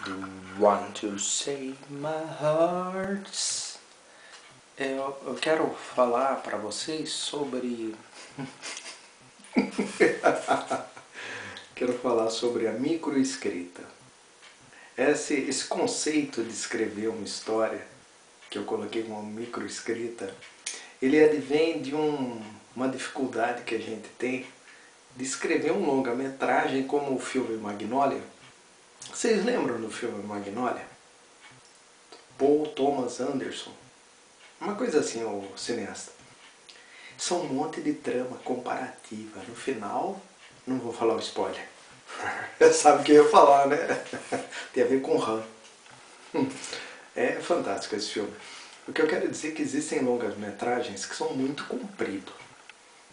Do want to save my heart. Eu quero falar para vocês sobre... Quero falar sobre a microescrita. Esse conceito de escrever uma história, que eu coloquei como microescrita, ele advém de uma dificuldade que a gente tem de escrever um longa-metragem como o filme Magnolia. Vocês lembram do filme Magnolia? Paul Thomas Anderson. Uma coisa assim, o cineasta. São um monte de trama comparativa. No final, não vou falar o spoiler. Sabe o que eu ia falar, né? Tem a ver com Han. É fantástico esse filme. O que eu quero dizer é que existem longas-metragens que são muito compridos.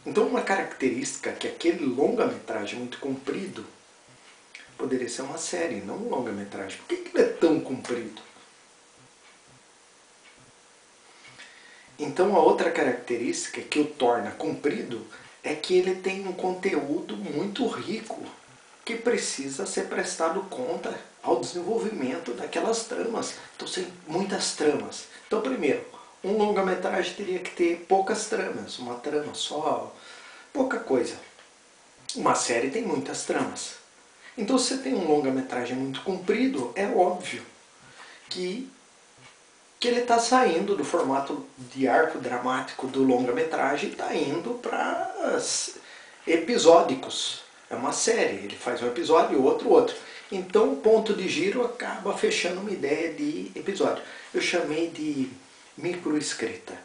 Então uma característica que aquele longa-metragem muito comprido poderia ser uma série, não um longa-metragem. Por que ele é tão comprido? Então a outra característica que o torna comprido é que ele tem um conteúdo muito rico que precisa ser prestado conta ao desenvolvimento daquelas tramas. Então tem muitas tramas. Então primeiro, um longa-metragem teria que ter poucas tramas, uma trama só, pouca coisa. Uma série tem muitas tramas. Então se você tem um longa-metragem muito comprido, é óbvio que ele está saindo do formato de arco dramático do longa-metragem e está indo para episódicos. É uma série, ele faz um episódio, outro. Então o ponto de giro acaba fechando uma ideia de episódio. Eu chamei de microescrita.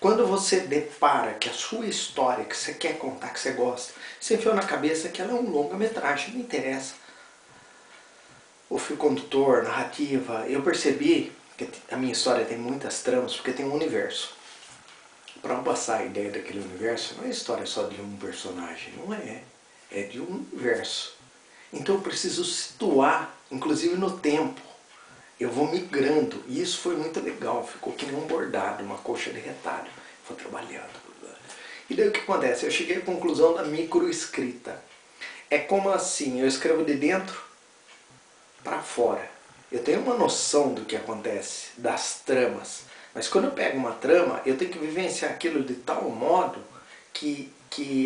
Quando você depara que a sua história, que você quer contar, que você gosta, você enfiou na cabeça que ela é um longa-metragem, não interessa. O fio condutor, narrativa, eu percebi que a minha história tem muitas tramas porque tem um universo. Para passar a ideia daquele universo, não é história só de um personagem, não é. É de um universo. Então eu preciso situar, inclusive no tempo. Eu vou migrando, e isso foi muito legal, ficou que nem um bordado, uma coxa de retalho. Vou trabalhando. E daí o que acontece? Eu cheguei à conclusão da microescrita. É como assim, eu escrevo de dentro para fora. Eu tenho uma noção do que acontece, das tramas. Mas quando eu pego uma trama, eu tenho que vivenciar aquilo de tal modo que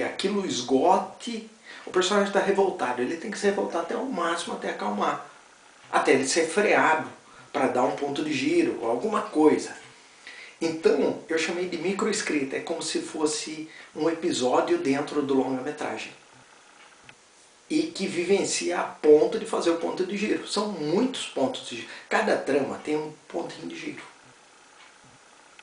aquilo esgote. O personagem está revoltado, ele tem que se revoltar até o máximo, até acalmar. Até ele ser freado, para dar um ponto de giro, ou alguma coisa. Então, eu chamei de microescrita, é como se fosse um episódio dentro do longa-metragem. E que vivencia a ponto de fazer o ponto de giro. São muitos pontos de giro. Cada trama tem um pontinho de giro.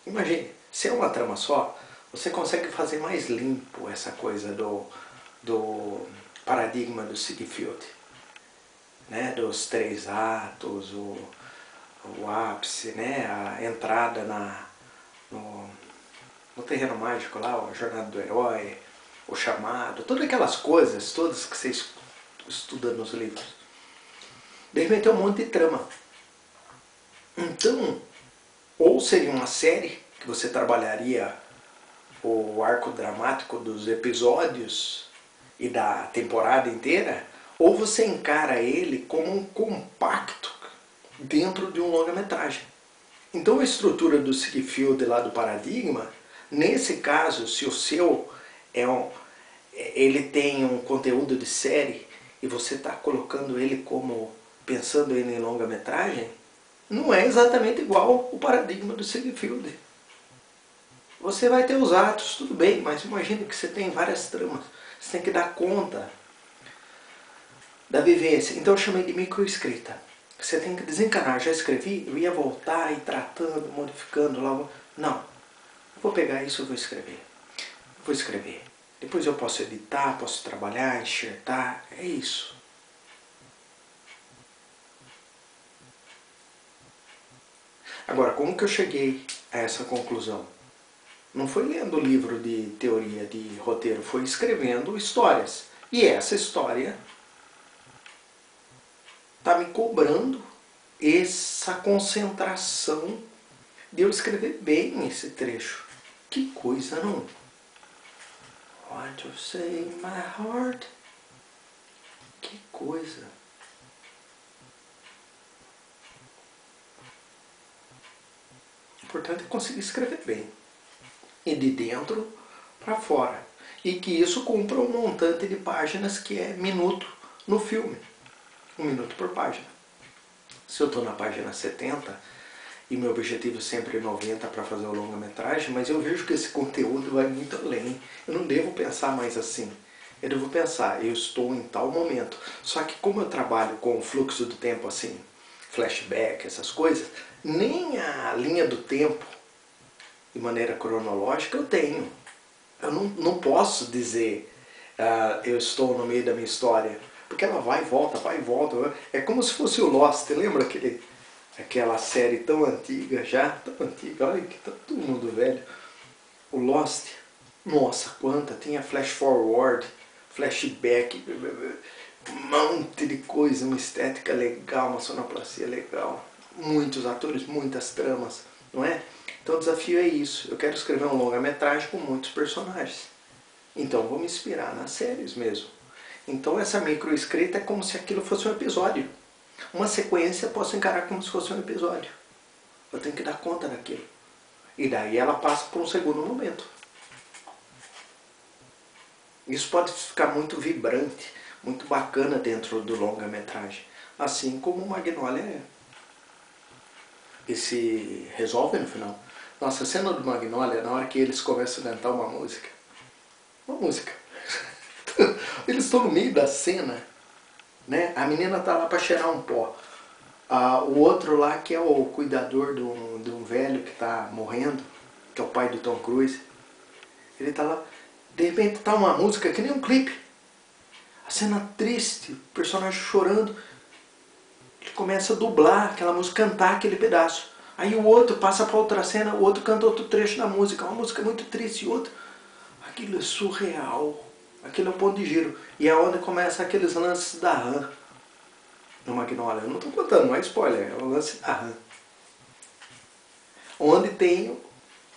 Imagine, se é uma trama só, você consegue fazer mais limpo essa coisa do paradigma do Ziegfeld, né? Dos 3 atos, o ápice, né? A entrada no terreno mágico lá, a jornada do herói, o chamado, todas aquelas coisas, todas que você estuda nos livros. De repente é um monte de trama. Então, ou seria uma série, que você trabalharia o arco dramático dos episódios e da temporada inteira, ou você encara ele como um compacto dentro de um longa-metragem. Então a estrutura do Ziegfeld lá do paradigma, nesse caso, se o seu ele tem um conteúdo de série e você está colocando ele como, pensando ele em longa-metragem, não é exatamente igual o paradigma do Ziegfeld. Você vai ter os atos, tudo bem, mas imagine que você tem várias tramas. Você tem que dar conta da vivência. Então eu chamei de microescrita. Você tem que desencanar. Já escrevi, eu ia voltar e tratando, modificando lá. Não. Vou pegar isso e vou escrever. Vou escrever. Depois eu posso editar, posso trabalhar, enxertar. É isso. Agora, como que eu cheguei a essa conclusão? Não foi lendo livro de teoria de roteiro, foi escrevendo histórias. E essa história está me cobrando essa concentração de eu escrever bem esse trecho. Que coisa, não? Want to save my heart. Que coisa. importante é conseguir escrever bem. E de dentro para fora. E que isso cumpra um montante de páginas que é minuto no filme. 1 minuto por página. Se eu estou na página 70, e meu objetivo sempre é 90 para fazer o longa-metragem, mas eu vejo que esse conteúdo vai muito além. Eu não devo pensar mais assim. Eu devo pensar, eu estou em tal momento. Só que como eu trabalho com o fluxo do tempo assim, flashback, essas coisas, nem a linha do tempo, de maneira cronológica, eu tenho. Eu não posso dizer, eu estou no meio da minha história, porque ela vai e volta, vai e volta. É como se fosse o Lost, lembra aquela série tão antiga já? Tão antiga, olha que tá todo mundo velho. O Lost, nossa, quanta, tinha flash forward, flashback, um monte de coisa, uma estética legal, uma sonoplastia legal, muitos atores, muitas tramas, não é? Então o desafio é isso, eu quero escrever um longa-metragem com muitos personagens. Então vou me inspirar nas séries mesmo. Então essa microescrita é como se aquilo fosse um episódio. Uma sequência eu posso encarar como se fosse um episódio. Eu tenho que dar conta daquilo. E daí ela passa por um segundo momento. Isso pode ficar muito vibrante, muito bacana dentro do longa-metragem. Assim como o Magnolia é. E se resolve no final. Nossa, a cena do Magnolia, na hora que eles começam a cantar uma música. Uma música. Eles estão no meio da cena, né? A menina tá lá para cheirar um pó. O outro lá, que é o cuidador de um velho que está morrendo, que é o pai do Tom Cruise, ele tá lá, de repente tá uma música que nem um clipe. A cena triste, o personagem chorando, ele começa a dublar aquela música, cantar aquele pedaço. Aí o outro passa para outra cena, o outro canta outro trecho da música, uma música muito triste, e outro. Aquilo é surreal. Aquilo é o ponto de giro. E é onde começa aqueles lances da RAM no Magnolia. Eu não estou contando, não é spoiler, é o lance da RAM. Onde tem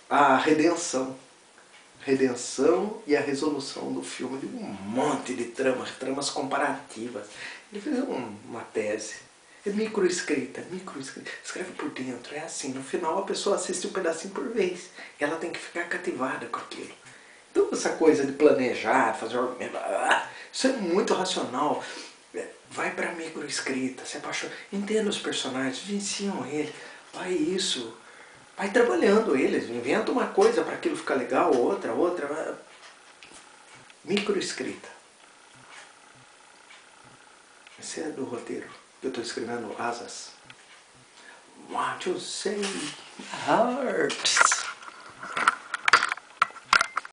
a redenção. Redenção e a resolução do filme de um monte de tramas comparativas. Ele fez uma tese. É microescrita, escreve por dentro, é assim, no final a pessoa assiste um pedacinho por vez, e ela tem que ficar cativada com aquilo. Então essa coisa de planejar, fazer isso é muito racional. Vai para a microescrita, se apaixona, entenda os personagens, venciam ele, vai isso, vai trabalhando eles, inventa uma coisa para aquilo ficar legal, outra. Microescrita. Esse é do roteiro. Eu estou escrevendo Asas. What you say, heart.